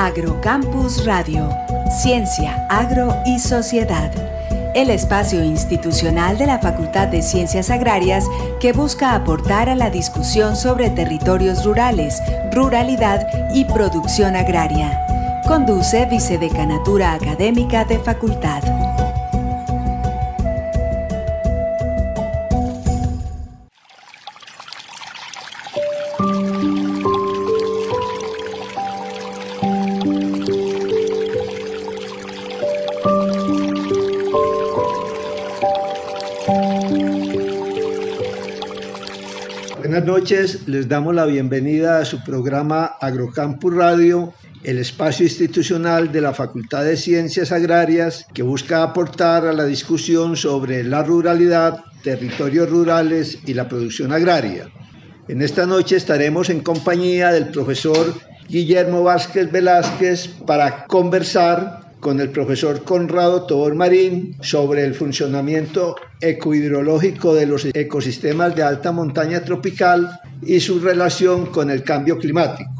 Agrocampus Radio, Ciencia, Agro y Sociedad. El espacio institucional de la Facultad de Ciencias Agrarias que busca aportar a la discusión sobre territorios rurales, ruralidad y producción agraria. Conduce Vicedecanatura Académica de Facultad. Buenas noches, les damos la bienvenida a su programa Agrocampus Radio, el espacio institucional de la Facultad de Ciencias Agrarias que busca aportar a la discusión sobre la ruralidad, territorios rurales y la producción agraria. En esta noche estaremos en compañía del profesor Guillermo Vázquez Velázquez para conversar con el profesor Conrado Tobón Marín sobre el funcionamiento ecohidrológico de los ecosistemas de alta montaña tropical y su relación con el cambio climático.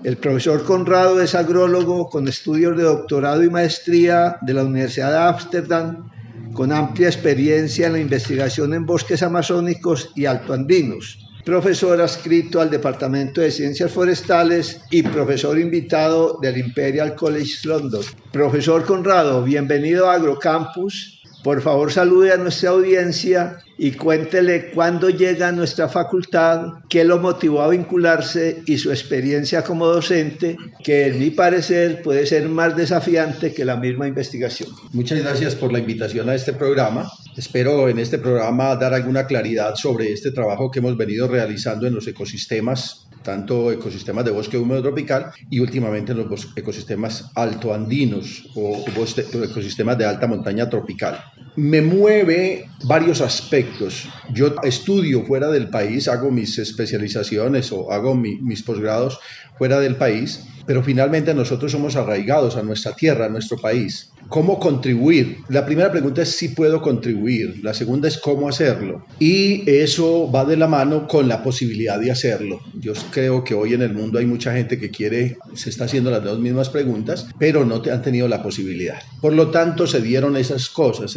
El profesor Conrado es agrólogo con estudios de doctorado y maestría de la Universidad de Ámsterdam, con amplia experiencia en la investigación en bosques amazónicos y altoandinos. Profesor adscrito al Departamento de Ciencias Forestales y profesor invitado del Imperial College London. Profesor Conrado, bienvenido a Agrocampus. Por favor, salude a nuestra audiencia y cuéntele cuándo llega a nuestra facultad, qué lo motivó a vincularse y su experiencia como docente, que en mi parecer puede ser más desafiante que la misma investigación. Muchas gracias por la invitación a este programa. Espero en este programa dar alguna claridad sobre este trabajo que hemos venido realizando en los ecosistemas, tanto ecosistemas de bosque húmedo tropical y últimamente en los ecosistemas altoandinos o ecosistemas de alta montaña tropical. Me mueve varios aspectos. Yo estudio fuera del país, hago mis especializaciones o hago mis posgrados fuera del país, pero finalmente nosotros somos arraigados a nuestra tierra, a nuestro país. ¿Cómo contribuir? La primera pregunta es si puedo contribuir, la segunda es cómo hacerlo, y eso va de la mano con la posibilidad de hacerlo. Yo creo que hoy en el mundo hay mucha gente que se está haciendo las dos mismas preguntas, pero no han tenido la posibilidad. Por lo tanto, se dieron esas cosas,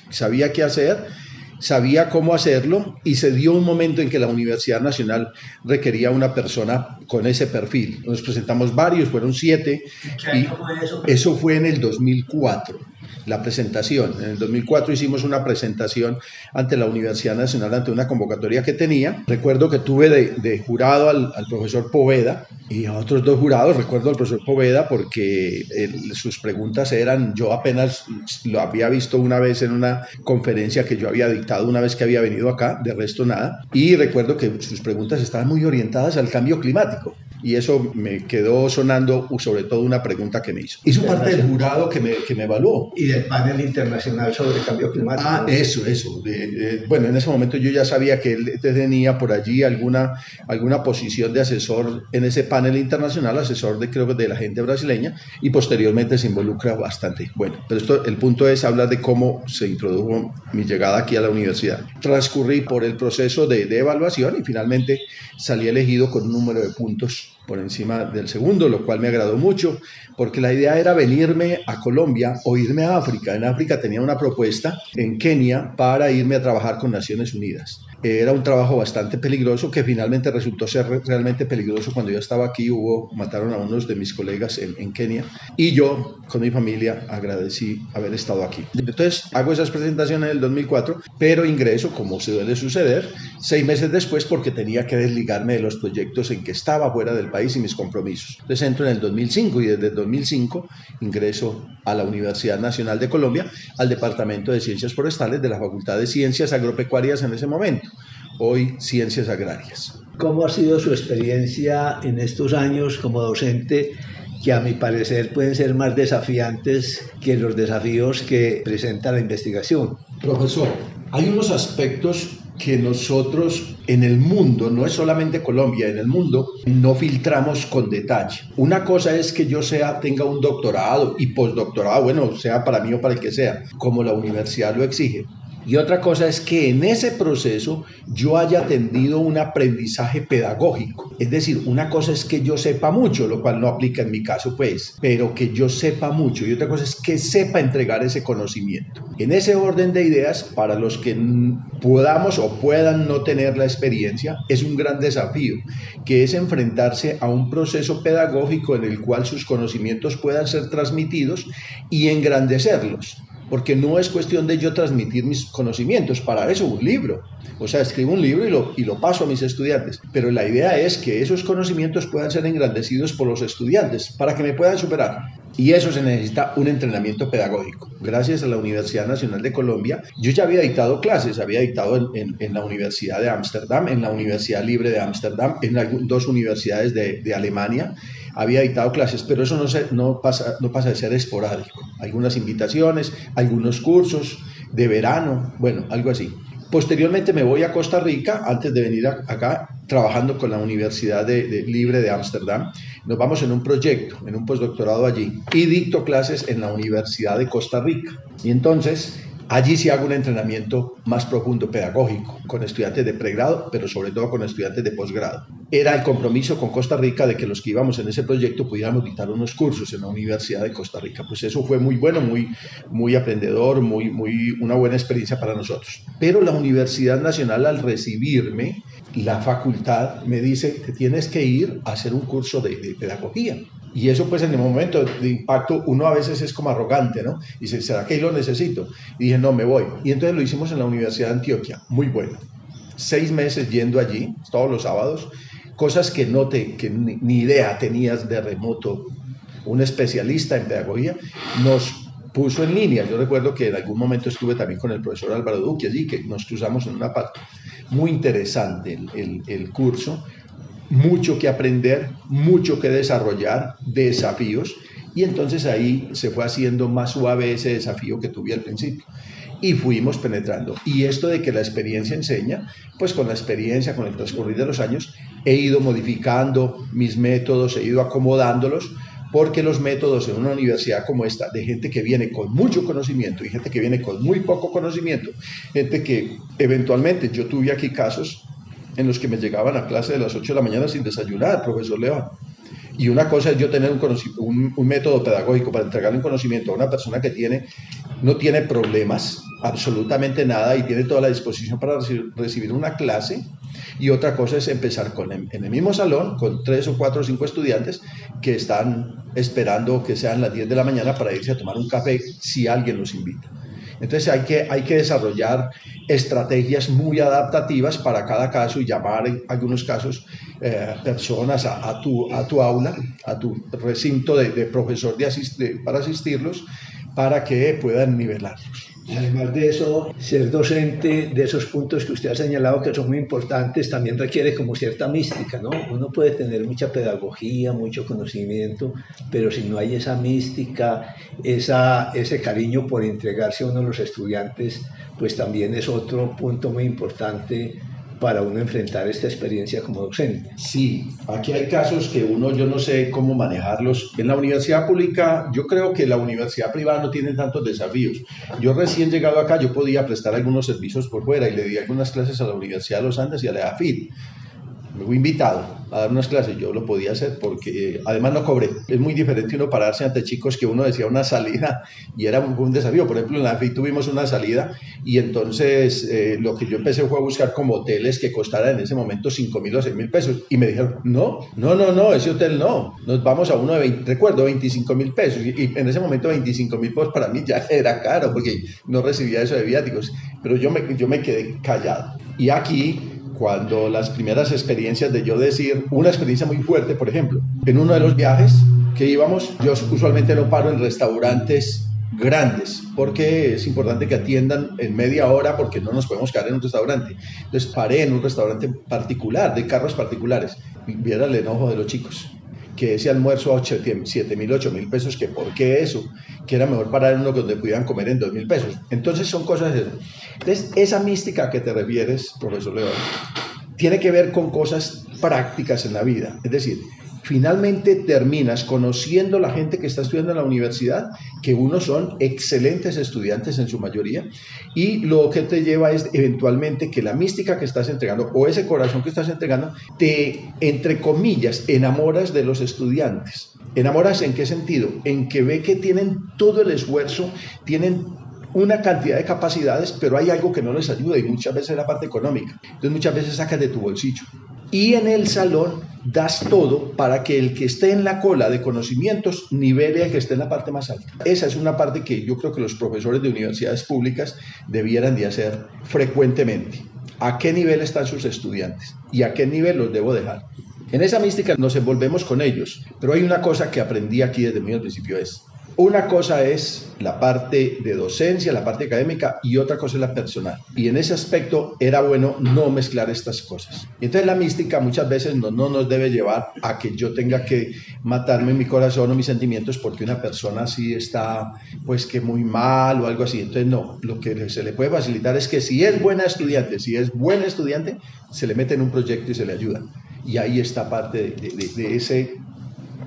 sabía qué hacer, sabía cómo hacerlo y se dio un momento en que la Universidad Nacional requería una persona con ese perfil. Nos presentamos varios, fueron 7. Eso fue en el 2004. La presentación. En el 2004 hicimos una presentación ante la Universidad Nacional, ante una convocatoria que tenía. Recuerdo que tuve de jurado al profesor Poveda y a otros 2 jurados. Recuerdo al profesor Poveda porque sus preguntas eran, yo apenas lo había visto una vez en una conferencia que yo había dictado una vez que había venido acá, de resto nada. Y recuerdo que sus preguntas estaban muy orientadas al cambio climático. Y eso me quedó sonando, sobre todo una pregunta que me hizo. Hizo parte del jurado que me evaluó. Y del panel internacional sobre cambio climático. Eso. Bueno, en ese momento yo ya sabía que él tenía por allí alguna posición de asesor en ese panel internacional, asesor creo que de la gente brasileña, y posteriormente se involucra bastante. Bueno, pero el punto es hablar de cómo se introdujo mi llegada aquí a la universidad. Transcurrí por el proceso de evaluación y finalmente salí elegido con un número de puntos por encima del segundo, lo cual me agradó mucho, porque la idea era venirme a Colombia o irme a África. En África tenía una propuesta en Kenia para irme a trabajar con Naciones Unidas. Era un trabajo bastante peligroso que finalmente resultó ser realmente peligroso. Cuando yo estaba aquí mataron a unos de mis colegas en Kenia y yo con mi familia agradecí haber estado aquí. Entonces hago esas presentaciones en el 2004, pero ingreso, como se suele suceder, 6 meses después porque tenía que desligarme de los proyectos en que estaba fuera del país y mis compromisos. Entonces entro en el 2005 y desde el 2005 ingreso a la Universidad Nacional de Colombia, al Departamento de Ciencias Forestales de la Facultad de Ciencias Agropecuarias en ese momento, hoy Ciencias Agrarias. ¿Cómo ha sido su experiencia en estos años como docente, que a mi parecer pueden ser más desafiantes que los desafíos que presenta la investigación? Profesor, hay unos aspectos que nosotros en el mundo, no es solamente Colombia, en el mundo no filtramos con detalle. Una cosa es que yo tenga un doctorado y postdoctorado, bueno, sea para mí o para el que sea, como la universidad lo exige. Y otra cosa es que en ese proceso yo haya atendido un aprendizaje pedagógico. Es decir, una cosa es que yo sepa mucho, lo cual no aplica en mi caso, pues, pero que yo sepa mucho. Y otra cosa es que sepa entregar ese conocimiento. En ese orden de ideas, para los que podamos o puedan no tener la experiencia, es un gran desafío, que es enfrentarse a un proceso pedagógico en el cual sus conocimientos puedan ser transmitidos y engrandecerlos. Porque no es cuestión de yo transmitir mis conocimientos, para eso un libro. O sea, escribo un libro y lo paso a mis estudiantes. Pero la idea es que esos conocimientos puedan ser engrandecidos por los estudiantes para que me puedan superar. Y eso se necesita un entrenamiento pedagógico. Gracias a la Universidad Nacional de Colombia, yo ya había dictado clases, había dictado en la Universidad de Ámsterdam, en la Universidad Libre de Ámsterdam, en 2 universidades de Alemania. Había dictado clases, pero eso no pasa de ser esporádico. Algunas invitaciones, algunos cursos de verano, bueno, algo así. Posteriormente me voy a Costa Rica, antes de venir acá, trabajando con la Universidad Libre de Ámsterdam. Nos vamos en un proyecto, en un postdoctorado allí, y dicto clases en la Universidad de Costa Rica. Y entonces, allí sí hago un entrenamiento más profundo, pedagógico, con estudiantes de pregrado, pero sobre todo con estudiantes de posgrado. Era el compromiso con Costa Rica de que los que íbamos en ese proyecto pudiéramos dictar unos cursos en la Universidad de Costa Rica. Pues eso fue muy bueno, muy aprendedor, una buena experiencia para nosotros. Pero la Universidad Nacional, al recibirme, la facultad me dice que tienes que ir a hacer un curso de pedagogía. Y eso pues en el momento de impacto uno a veces es como arrogante, ¿no? Y dice, ¿será que lo necesito? Y dije, no, me voy. Y entonces lo hicimos en la Universidad de Antioquia, muy bueno. 6 meses yendo allí, todos los sábados, cosas que ni idea tenías de remoto. Un especialista en pedagogía nos puso en línea. Yo recuerdo que en algún momento estuve también con el profesor Álvaro Duque allí, que nos cruzamos en una parte. Muy interesante el curso. Mucho que aprender, mucho que desarrollar, desafíos, y entonces ahí se fue haciendo más suave ese desafío que tuve al principio y fuimos penetrando. Y esto de que la experiencia enseña, pues con la experiencia, con el transcurrir de los años, he ido modificando mis métodos, he ido acomodándolos, porque los métodos en una universidad como esta, de gente que viene con mucho conocimiento y gente que viene con muy poco conocimiento, gente que eventualmente, yo tuve aquí casos en los que me llegaban a clase de las 8 de la mañana sin desayunar, profesor León. Y una cosa es yo tener un método pedagógico para entregarle un conocimiento a una persona que no tiene problemas, absolutamente nada, y tiene toda la disposición para recibir una clase. Y otra cosa es empezar en el mismo salón con 3 o 4 o 5 estudiantes que están esperando que sean las 10 de la mañana para irse a tomar un café si alguien los invita. Entonces hay que desarrollar estrategias muy adaptativas para cada caso y llamar en algunos casos personas a tu aula, a tu recinto de profesor para asistirlos, para que puedan nivelarlos. Además de eso, ser docente de esos puntos que usted ha señalado que son muy importantes también requiere como cierta mística, ¿no? Uno puede tener mucha pedagogía, mucho conocimiento, pero si no hay esa mística, ese cariño por entregarse a uno de los estudiantes, pues también es otro punto muy importante para uno enfrentar esta experiencia como docente. Sí, aquí hay casos que yo no sé cómo manejarlos. En la universidad pública, yo creo que la universidad privada no tiene tantos desafíos. Yo recién llegado acá, yo podía prestar algunos servicios por fuera y le di algunas clases a la Universidad de los Andes y a la EAFIT. Me fui invitado a dar unas clases, yo lo podía hacer porque además no cobré. Es muy diferente uno pararse ante chicos que uno decía una salida y era un desafío. Por ejemplo, en la FI tuvimos una salida y entonces lo que yo empecé fue a buscar como hoteles que costaran en ese momento 5.000 o 6.000 pesos y me dijeron, no, ese hotel no, nos vamos a uno de 25.000 pesos y en ese momento 25.000 pesos para mí ya era caro porque no recibía eso de viáticos, pero yo me quedé callado. Y aquí, cuando las primeras experiencias de yo decir, una experiencia muy fuerte, por ejemplo, en uno de los viajes que íbamos, yo usualmente no paro en restaurantes grandes, porque es importante que atiendan en media hora, porque no nos podemos quedar en un restaurante. Entonces paré en un restaurante particular, de carros particulares, y viera el enojo de los chicos, que ese almuerzo a 7.000, 8.000 pesos, que por qué eso, que era mejor parar en uno donde pudieran comer en 2.000 pesos. Entonces son cosas de eso. Entonces esa mística a que te refieres, profesor León, tiene que ver con cosas prácticas en la vida. Es decir, finalmente terminas conociendo la gente que está estudiando en la universidad, que unos son excelentes estudiantes en su mayoría, y lo que te lleva es eventualmente que la mística que estás entregando o ese corazón que estás entregando te, entre comillas, enamoras de los estudiantes. ¿Enamoras en qué sentido? En que ve que tienen todo el esfuerzo, tienen una cantidad de capacidades, pero hay algo que no les ayuda y muchas veces es la parte económica. Entonces muchas veces sacas de tu bolsillo. Y en el salón das todo para que el que esté en la cola de conocimientos nivele al que esté en la parte más alta. Esa es una parte que yo creo que los profesores de universidades públicas debieran de hacer frecuentemente. ¿A qué nivel están sus estudiantes? ¿Y a qué nivel los debo dejar? En esa mística nos envolvemos con ellos, pero hay una cosa que aprendí aquí desde muy al principio es, una cosa es la parte de docencia, la parte académica, y otra cosa es la personal. Y en ese aspecto era bueno no mezclar estas cosas. Y entonces la mística muchas veces no nos debe llevar a que yo tenga que matarme mi corazón o mis sentimientos porque una persona así está pues que muy mal o algo así. Entonces no, lo que se le puede facilitar es que si es buena estudiante, se le mete en un proyecto y se le ayuda. Y ahí está parte de ese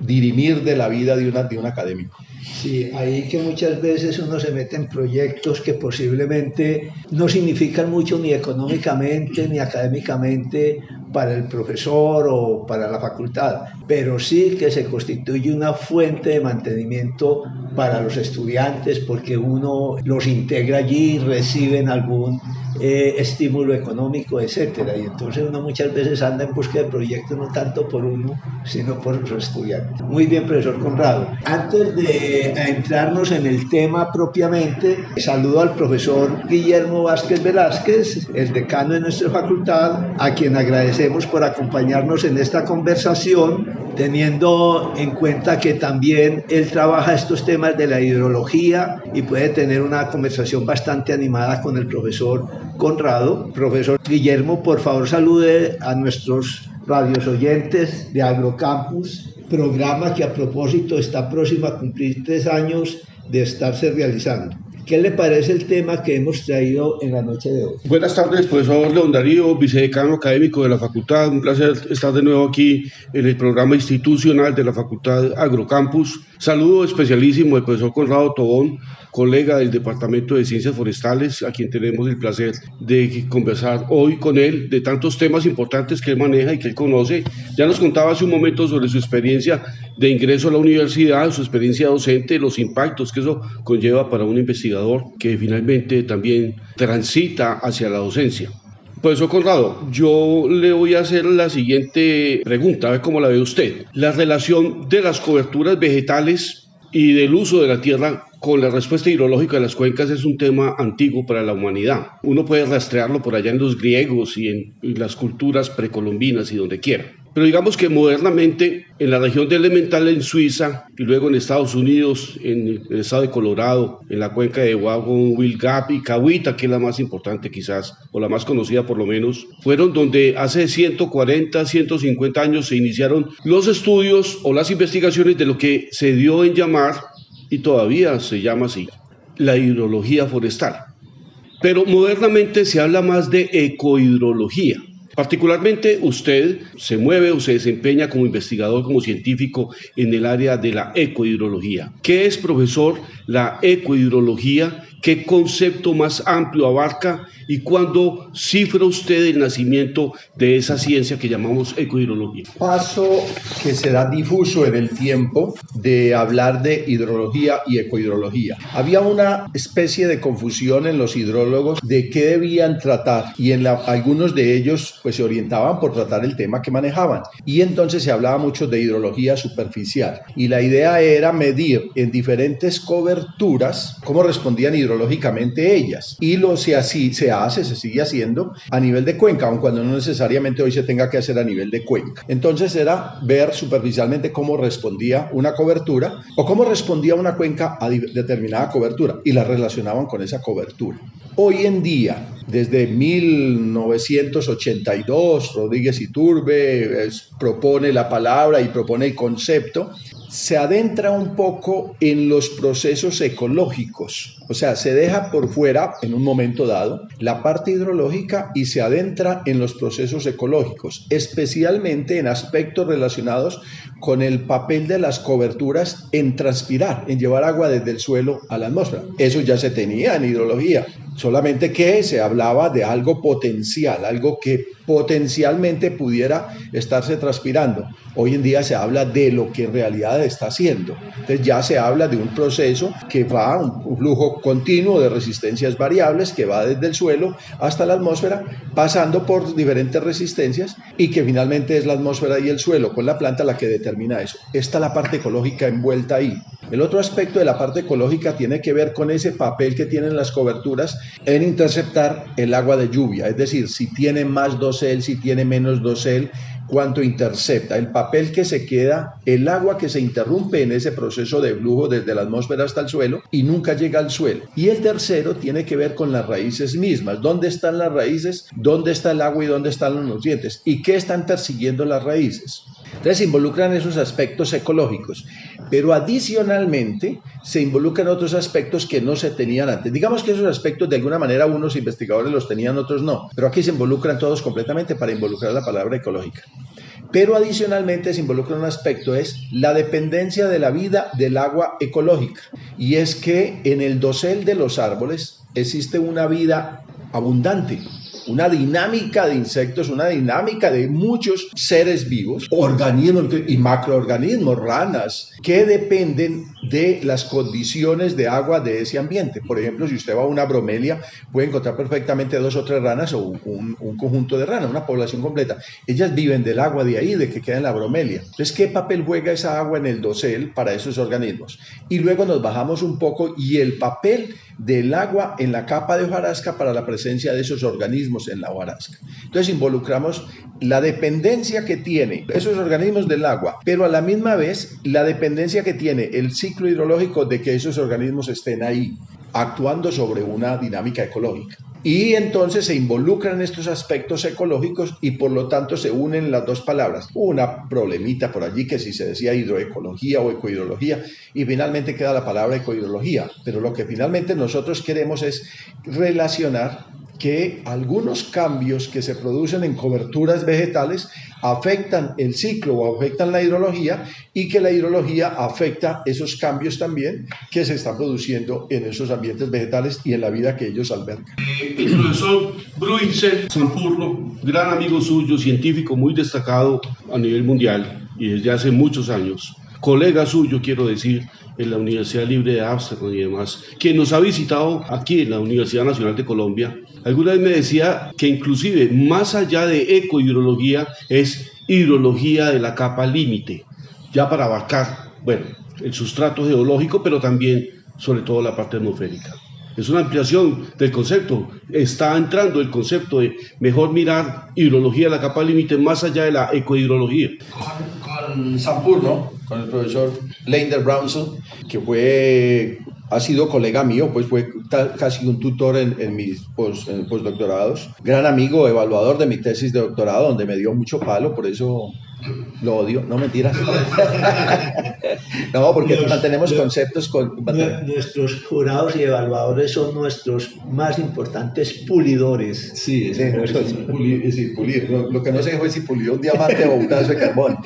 dirimir de la vida de un académico. Sí, ahí que muchas veces uno se mete en proyectos que posiblemente no significan mucho ni económicamente ni académicamente para el profesor o para la facultad, pero sí que se constituye una fuente de mantenimiento para los estudiantes porque uno los integra allí, reciben algún estímulo económico, etcétera, y entonces uno muchas veces anda en busca de proyectos no tanto por uno, sino por los estudiantes. Muy bien, profesor Conrado. Antes de entrarnos en el tema propiamente, saludo al profesor Guillermo Vázquez Velázquez, el decano de nuestra facultad, a quien agradecemos por acompañarnos en esta conversación, teniendo en cuenta que también él trabaja estos temas de la hidrología y puede tener una conversación bastante animada con el profesor Conrado. Profesor Guillermo, por favor salude a nuestros radios oyentes de Agrocampus, programa que a propósito está próximo a cumplir 3 años de estarse realizando. ¿Qué le parece el tema que hemos traído en la noche de hoy? Buenas tardes, profesor León Darío, vicedecano académico de la facultad. Un placer estar de nuevo aquí en el programa institucional de la facultad Agrocampus. Saludo especialísimo al profesor Conrado Tobón, colega del Departamento de Ciencias Forestales, a quien tenemos el placer de conversar hoy con él de tantos temas importantes que él maneja y que él conoce. Ya nos contaba hace un momento sobre su experiencia de ingreso a la universidad, su experiencia docente, los impactos que eso conlleva para un investigador que finalmente también transita hacia la docencia. Profesor Conrado, yo le voy a hacer la siguiente pregunta, a ver cómo la ve usted. La relación de las coberturas vegetales y del uso de la tierra con la respuesta hidrológica de las cuencas es un tema antiguo para la humanidad. Uno puede rastrearlo por allá en los griegos y en las culturas precolombinas y donde quiera. Pero digamos que modernamente en la región de Elemental en Suiza y luego en Estados Unidos, en el estado de Colorado, en la cuenca de Wagon, Will Gap y Cahuita, que es la más importante quizás, o la más conocida por lo menos, fueron donde hace 140, 150 años se iniciaron los estudios o las investigaciones de lo que se dio en llamar, y todavía se llama así, la hidrología forestal. Pero modernamente se habla más de ecohidrología. Particularmente usted se mueve o se desempeña como investigador, como científico en el área de la ecohidrología. ¿Qué es, profesor, la ecohidrología? ¿Qué concepto más amplio abarca? ¿Y cuándo cifra usted el nacimiento de esa ciencia que llamamos ecohidrología? Paso que se da difuso en el tiempo de hablar de hidrología y ecohidrología. Había una especie de confusión en los hidrólogos de qué debían tratar y algunos de ellos pues se orientaban por tratar el tema que manejaban. Y entonces se hablaba mucho de hidrología superficial y la idea era medir en diferentes coberturas cómo respondían hidrológicamente ellas. Y se sigue haciendo a nivel de cuenca, aun cuando no necesariamente hoy se tenga que hacer a nivel de cuenca. Entonces era ver superficialmente cómo respondía una cobertura o cómo respondía una cuenca a determinada cobertura y la relacionaban con esa cobertura. Hoy en día, desde 1982, Rodríguez Iturbe propone la palabra y propone el concepto. se adentra un poco en los procesos ecológicos, o sea, se deja por fuera en un momento dado la parte hidrológica y se adentra en los procesos ecológicos, especialmente en aspectos relacionados con el papel de las coberturas en transpirar, en llevar agua desde el suelo a la atmósfera. Eso ya se tenía en hidrología, solamente que se hablaba de algo potencial, algo que potencialmente pudiera estarse transpirando. Hoy en día se habla de lo que en realidad está haciendo. Entonces ya se habla de un proceso que va, un flujo continuo de resistencias variables que va desde el suelo hasta la atmósfera, pasando por diferentes resistencias y que finalmente es la atmósfera y el suelo con la planta la que determina eso. Está la parte ecológica envuelta ahí. El otro aspecto de la parte ecológica tiene que ver con ese papel que tienen las coberturas en interceptar el agua de lluvia, es decir, si tiene más dosel, si tiene menos dosel, cuánto intercepta, el papel que se queda, el agua que se interrumpe en ese proceso de flujo desde la atmósfera hasta el suelo y nunca llega al suelo. Y el tercero tiene que ver con las raíces mismas, dónde están las raíces, dónde está el agua y dónde están los nutrientes y qué están persiguiendo las raíces. Entonces involucran esos aspectos ecológicos, pero adicionalmente se involucran otros aspectos que no se tenían antes. Digamos que esos aspectos de alguna manera unos investigadores los tenían, otros no, pero aquí se involucran todos completamente para involucrar la palabra ecológica. Pero adicionalmente se involucra un aspecto, es la dependencia de la vida del agua ecológica. Y es que en el dosel de los árboles existe una vida abundante, una dinámica de insectos, una dinámica de muchos seres vivos, organismos y macroorganismos, ranas, que dependen de las condiciones de agua de ese ambiente. Por ejemplo, si usted va a una bromelia, puede encontrar perfectamente 2 o 3 ranas o un conjunto de ranas, una población completa. Ellas viven del agua de ahí, de que queda en la bromelia. Entonces, ¿qué papel juega esa agua en el dosel para esos organismos? Y luego nos bajamos un poco y el papel del agua en la capa de hojarasca para la presencia de esos organismos en la hojarasca. Entonces involucramos la dependencia que tiene esos organismos del agua, pero a la misma vez la dependencia que tiene el ciclo hidrológico de que esos organismos estén ahí, actuando sobre una dinámica ecológica. Y entonces se involucran estos aspectos ecológicos y por lo tanto se unen las dos palabras. Hubo una problemita por allí que si se decía hidroecología o ecohidrología y finalmente queda la palabra ecohidrología. Pero lo que finalmente nosotros queremos es relacionar que algunos cambios que se producen en coberturas vegetales afectan el ciclo o afectan la hidrología y que la hidrología afecta esos cambios también que se están produciendo en esos ambientes vegetales y en la vida que ellos albergan. El profesor Bruinsel Sampurno, gran amigo suyo, científico muy destacado a nivel mundial y desde hace muchos años, colega suyo, quiero decir, en la Universidad Libre de Ámsterdam y demás, quien nos ha visitado aquí en la Universidad Nacional de Colombia, alguna vez me decía que inclusive más allá de ecohidrología es hidrología de la capa límite, ya para abarcar, bueno, el sustrato geológico, pero también sobre todo la parte atmosférica. Es una ampliación del concepto, está entrando el concepto de mejor mirar hidrología de la capa límite más allá de la ecohidrología. Con Sampurno, con el profesor Leander Brownson, que ha sido colega mío, pues fue casi un tutor en mis postdoctorados, gran amigo, evaluador de mi tesis de doctorado, donde me dio mucho palo, por eso lo odio, no mentiras. No, porque mantenemos conceptos con... Nuestros jurados y evaluadores son nuestros más importantes pulidores. Sí, pulir. Lo que no sé fue si pulió un diamante o un pedazo de carbón.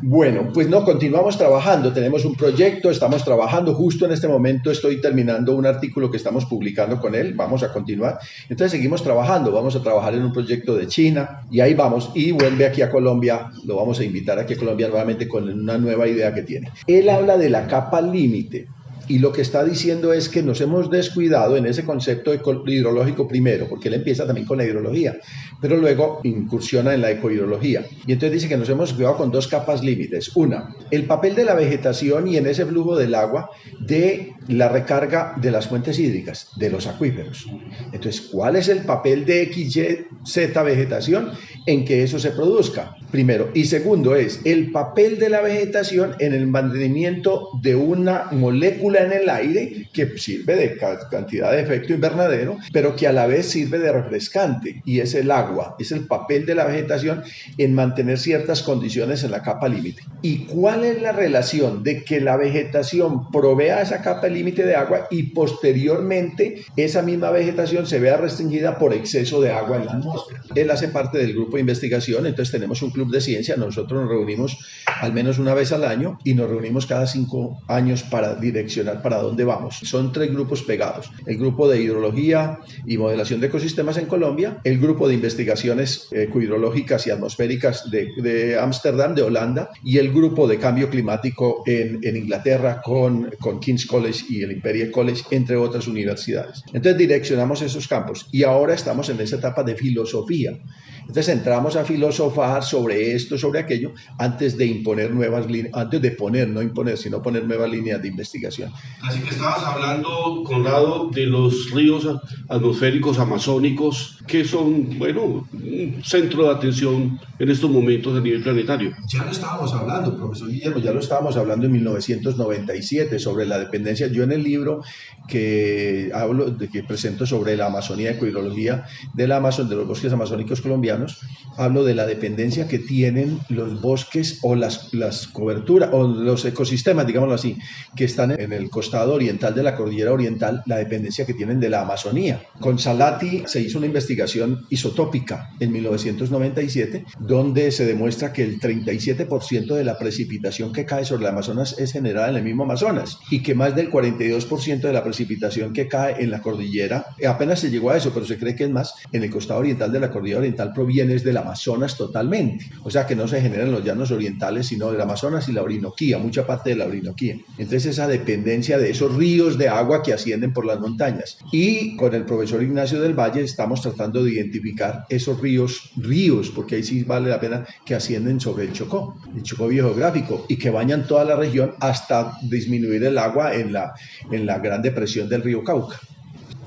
Bueno, pues no, continuamos trabajando. Tenemos un proyecto, estamos trabajando. Justo en este momento estoy terminando un artículo que estamos publicando con él. Vamos a continuar. Entonces seguimos trabajando. Vamos a trabajar en un proyecto de China y ahí vamos. Y vuelve aquí a Colombia. Lo vamos a invitar aquí a Colombia nuevamente con una nueva idea que tiene. Él habla de la capa límite y lo que está diciendo es que nos hemos descuidado en ese concepto hidrológico primero, porque él empieza también con la hidrología, pero luego incursiona en la ecohidrología. Y entonces dice que nos hemos descuidado con 2 capas límites. Una, el papel de la vegetación y en ese flujo del agua de la recarga de las fuentes hídricas, de los acuíferos. Entonces, ¿cuál es el papel de X, Y, Z vegetación en que eso se produzca? Primero. Y segundo es el papel de la vegetación en el mantenimiento de una molécula en el aire que sirve de cantidad de efecto invernadero, pero que a la vez sirve de refrescante, y es el agua. Es el papel de la vegetación en mantener ciertas condiciones en la capa límite. ¿Y cuál es la relación de que la vegetación provea esa capa límite de agua y posteriormente esa misma vegetación se vea restringida por exceso de agua en la atmósfera? Él hace parte del grupo de investigación, entonces tenemos un club de ciencia. Nosotros nos reunimos al menos una vez al año y nos reunimos cada 5 años para direccionar para dónde vamos. Son 3 grupos pegados: el grupo de hidrología y modelación de ecosistemas en Colombia, el grupo de investigaciones ecohidrológicas y atmosféricas de Ámsterdam, de Holanda, y el grupo de cambio climático en Inglaterra con King's College y el Imperial College, entre otras universidades. Entonces direccionamos esos campos y ahora estamos en esa etapa de filosofía. Entonces entramos a filosofar sobre esto, sobre aquello, antes de imponer nuevas líneas, antes de poner, no imponer, sino poner nuevas líneas de investigación. Así que estabas hablando, Conrado, de los ríos atmosféricos amazónicos, que son, bueno, un centro de atención en estos momentos a nivel planetario. Ya lo estábamos hablando, profesor Guillermo, ya lo estábamos hablando en 1997 sobre la dependencia. Yo en el libro que presento sobre la Amazonía, ecohidrología del Amazon, de los bosques amazónicos colombianos, hablo de la dependencia que tienen los bosques o las coberturas o los ecosistemas, digámoslo así, que están en el costado oriental de la cordillera oriental, la dependencia que tienen de la Amazonía. Con Salati se hizo una investigación isotópica en 1997, donde se demuestra que el 37% de la precipitación que cae sobre el Amazonas es generada en el mismo Amazonas, y que más del 42% de la precipitación que cae en la cordillera, apenas se llegó a eso, pero se cree que es más, en el costado oriental de la cordillera oriental, proviene del Amazonas totalmente. O sea que no se genera en los llanos orientales, sino del Amazonas y la Orinoquía, mucha parte de la Orinoquía. Entonces esa dependencia de esos ríos de agua que ascienden por las montañas. Y con el profesor Ignacio del Valle estamos tratando de identificar esos ríos, porque ahí sí vale la pena, que ascienden sobre el Chocó biogeográfico, y que bañan toda la región hasta disminuir el agua en la gran depresión del río Cauca.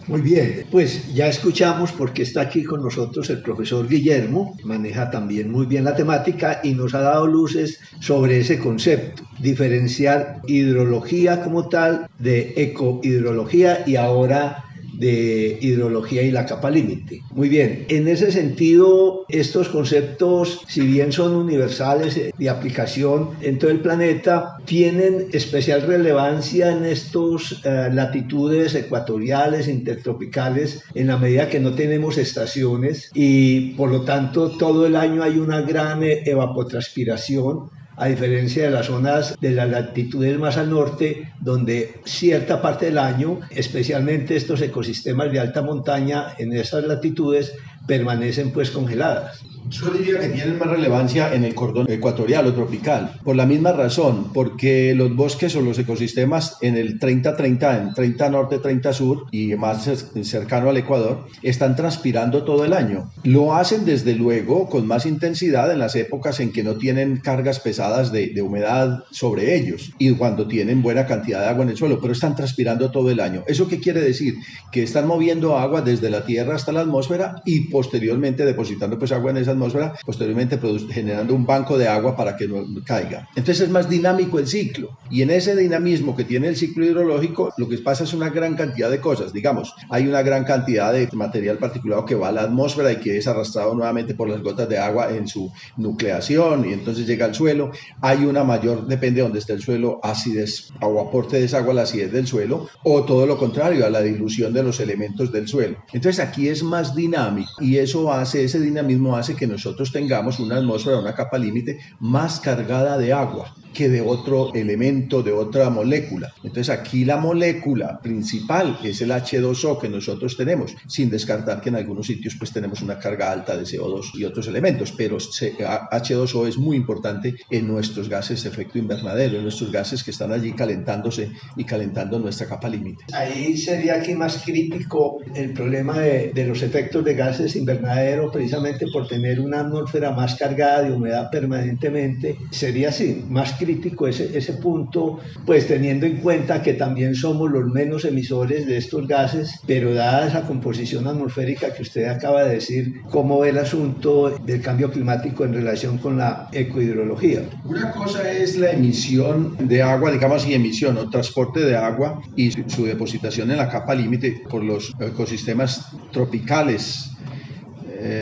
Muy bien, pues ya escuchamos, porque está aquí con nosotros el profesor Guillermo, maneja también muy bien la temática y nos ha dado luces sobre ese concepto, diferenciar hidrología como tal de ecohidrología y ahora de hidrología y la capa límite. Muy bien, en ese sentido, estos conceptos, si bien son universales de aplicación en todo el planeta, tienen especial relevancia en estas latitudes ecuatoriales, intertropicales, en la medida que no tenemos estaciones y por lo tanto todo el año hay una gran evapotranspiración, a diferencia de las zonas de las latitudes más al norte, donde cierta parte del año, especialmente estos ecosistemas de alta montaña en esas latitudes, permanecen pues congeladas. Yo diría que tienen más relevancia en el cordón ecuatorial o tropical, por la misma razón, porque los bosques o los ecosistemas en el 30-30, en 30 norte, 30 sur y más cercano al Ecuador, están transpirando todo el año. Lo hacen desde luego con más intensidad en las épocas en que no tienen cargas pesadas de humedad sobre ellos y cuando tienen buena cantidad de agua en el suelo, pero están transpirando todo el año. ¿Eso qué quiere decir? Que están moviendo agua desde la tierra hasta la atmósfera y posteriormente depositando pues agua en esa atmósfera, posteriormente generando un banco de agua para que no caiga. Entonces es más dinámico el ciclo, y en ese dinamismo que tiene el ciclo hidrológico lo que pasa es una gran cantidad de cosas. Digamos, hay una gran cantidad de material particulado que va a la atmósfera y que es arrastrado nuevamente por las gotas de agua en su nucleación y entonces llega al suelo. Hay una mayor, depende de donde esté el suelo, acidez o aporte de esa agua a la acidez del suelo, o todo lo contrario, a la dilución de los elementos del suelo. Entonces aquí es más dinámico, y ese dinamismo hace que nosotros tengamos una atmósfera, una capa límite más cargada de agua que de otro elemento, de otra molécula. Entonces aquí la molécula principal es el H2O que nosotros tenemos, sin descartar que en algunos sitios pues tenemos una carga alta de CO2 y otros elementos, pero H2O es muy importante en nuestros gases de efecto invernadero, en nuestros gases que están allí calentándose y calentando nuestra capa límite. Ahí sería aquí más crítico el problema de los efectos de gases invernadero, precisamente por tener tener una atmósfera más cargada de humedad permanentemente, sería así, más crítico ese punto, pues teniendo en cuenta que también somos los menos emisores de estos gases, pero dada esa composición atmosférica que usted acaba de decir, ¿cómo ve el asunto del cambio climático en relación con la ecohidrología? Una cosa es la emisión de agua, digamos así, emisión o transporte de agua y su depositación en la capa límite por los ecosistemas tropicales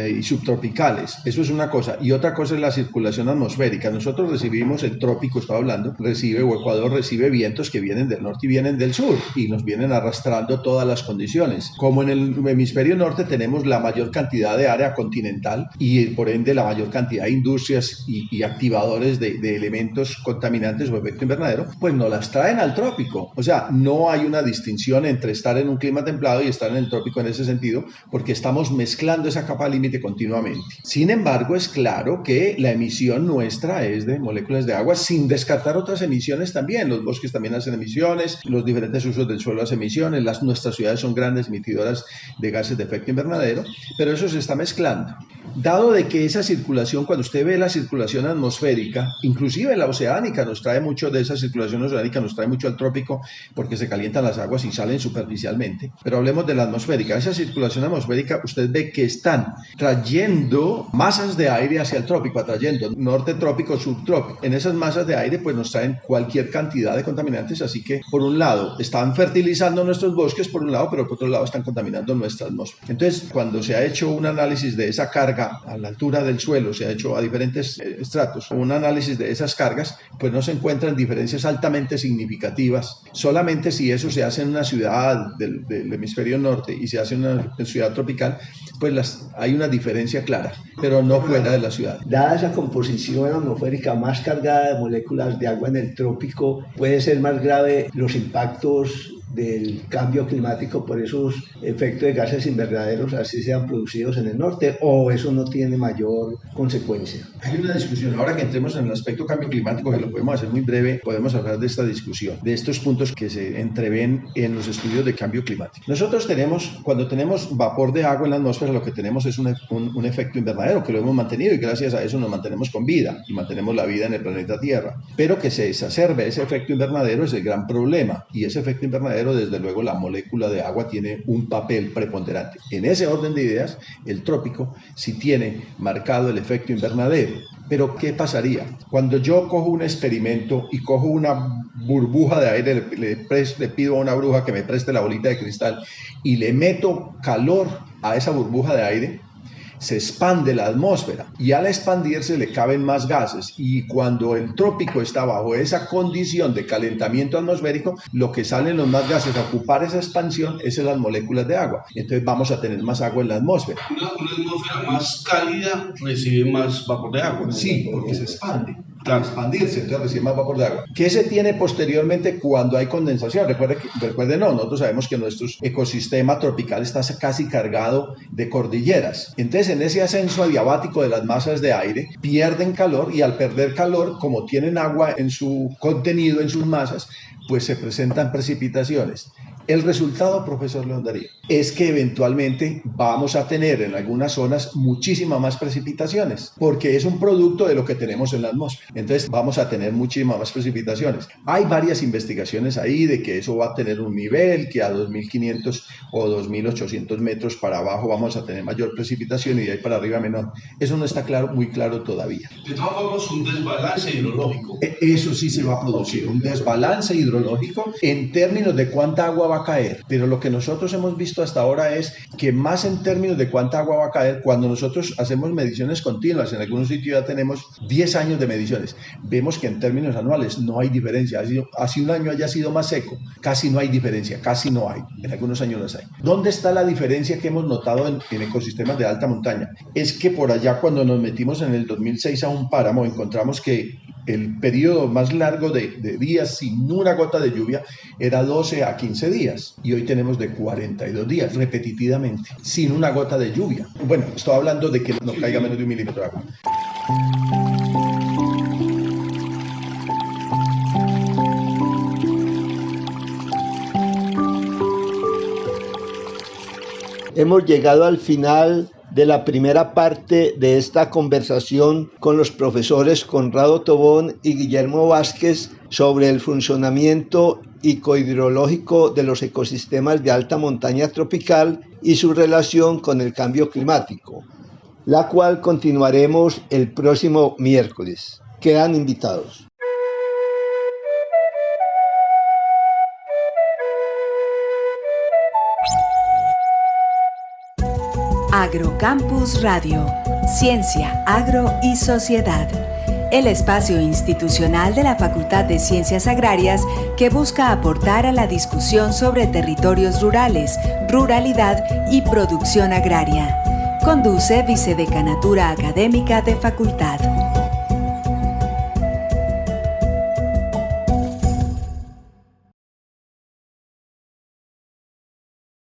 y subtropicales. Eso es una cosa. Y otra cosa es la circulación atmosférica. Nosotros recibimos, el trópico, estaba hablando, o Ecuador recibe vientos que vienen del norte y vienen del sur y nos vienen arrastrando todas las condiciones. Como en el hemisferio norte tenemos la mayor cantidad de área continental y por ende la mayor cantidad de industrias y activadores de elementos contaminantes o efecto invernadero, pues nos las traen al trópico. O sea, no hay una distinción entre estar en un clima templado y estar en el trópico en ese sentido, porque estamos mezclando esa capa límite continuamente. Sin embargo, es claro que la emisión nuestra es de moléculas de agua, sin descartar otras emisiones también. Los bosques también hacen emisiones, los diferentes usos del suelo hacen emisiones, nuestras ciudades son grandes emitidoras de gases de efecto invernadero, pero eso se está mezclando. Dado de que esa circulación, cuando usted ve la circulación atmosférica, inclusive la oceánica nos trae mucho de esa circulación oceánica, nos trae mucho al trópico porque se calientan las aguas y salen superficialmente. Pero hablemos de la atmosférica. Esa circulación atmosférica, usted ve que están trayendo masas de aire hacia el trópico, atrayendo norte trópico, subtrópico. En esas masas de aire pues nos traen cualquier cantidad de contaminantes, así que por un lado están fertilizando nuestros bosques por un lado, pero por otro lado están contaminando nuestra atmósfera. Entonces, cuando se ha hecho un análisis de esa carga a la altura del suelo, se ha hecho a diferentes estratos, un análisis de esas cargas, pues no se encuentran diferencias altamente significativas. Solamente si eso se hace en una ciudad del hemisferio norte y se hace en una ciudad tropical, pues hay una diferencia clara, pero no fuera de la ciudad. Dada esa composición atmosférica más cargada de moléculas de agua en el trópico, puede ser más grave los impactos del cambio climático por esos efectos de gases invernaderos, así sean producidos en el norte, o eso no tiene mayor consecuencia. Hay una discusión, ahora que entremos en el aspecto cambio climático, que lo podemos hacer muy breve, podemos hablar de esta discusión, de estos puntos que se entreven en los estudios de cambio climático. Nosotros cuando tenemos vapor de agua en la atmósfera, lo que tenemos es un efecto invernadero, que lo hemos mantenido y gracias a eso nos mantenemos con vida y mantenemos la vida en el planeta Tierra. Pero que se exacerbe ese efecto invernadero es el gran problema, y ese efecto invernadero, desde luego, la molécula de agua tiene un papel preponderante. En ese orden de ideas, el trópico sí tiene marcado el efecto invernadero. Pero ¿qué pasaría? Cuando yo cojo un experimento y cojo una burbuja de aire, le pido a una bruja que me preste la bolita de cristal y le meto calor a esa burbuja de aire, se expande la atmósfera y al expandirse le caben más gases, y cuando el trópico está bajo esa condición de calentamiento atmosférico, lo que salen los más gases a ocupar esa expansión es las moléculas de agua. Entonces vamos a tener más agua en la atmósfera. Una atmósfera más cálida recibe más vapor de agua, ¿no? Sí, porque se expande. Al expandirse, entonces recibe más vapor de agua. ¿Qué se tiene posteriormente cuando hay condensación? Recuerden, nosotros sabemos que nuestro ecosistema tropical está casi cargado de cordilleras. Entonces, en ese ascenso adiabático de las masas de aire, pierden calor, y al perder calor, como tienen agua en su contenido, en sus masas, pues se presentan precipitaciones. El resultado, profesor León Darío, es que eventualmente vamos a tener en algunas zonas muchísimas más precipitaciones, porque es un producto de lo que tenemos en la atmósfera. Entonces vamos a tener muchísimas más precipitaciones. Hay varias investigaciones ahí de que eso va a tener un nivel, que a 2.500 o 2.800 metros para abajo vamos a tener mayor precipitación y de ahí para arriba menor. Eso no está claro, muy claro todavía. De todas formas, un desbalance hidrológico. Eso sí se va a producir, un desbalance hidrológico en términos de cuánta agua va a caer, pero lo que nosotros hemos visto hasta ahora es que más en términos de cuánta agua va a caer, cuando nosotros hacemos mediciones continuas, en algunos sitios ya tenemos 10 años de mediciones, vemos que en términos anuales no hay diferencia. Así un año haya sido más seco, casi no hay diferencia, casi no hay, en algunos años las hay. ¿Dónde está la diferencia que hemos notado en ecosistemas de alta montaña? Es que por allá, cuando nos metimos en el 2006 a un páramo, encontramos que el periodo más largo de días sin una gota de lluvia era 12 a 15 días, y hoy tenemos de 42 días repetitivamente sin una gota de lluvia. Bueno, estoy hablando de que no caiga menos de 1 milímetro de agua. Hemos llegado al final de la primera parte de esta conversación con los profesores Conrado Tobón y Guillermo Vázquez sobre el funcionamiento icohidrológico de los ecosistemas de alta montaña tropical y su relación con el cambio climático, la cual continuaremos el próximo miércoles. Quedan invitados. Agrocampus Radio, Ciencia, Agro y Sociedad. El espacio institucional de la Facultad de Ciencias Agrarias que busca aportar a la discusión sobre territorios rurales, ruralidad y producción agraria. Conduce Vicedecanatura Académica de Facultad.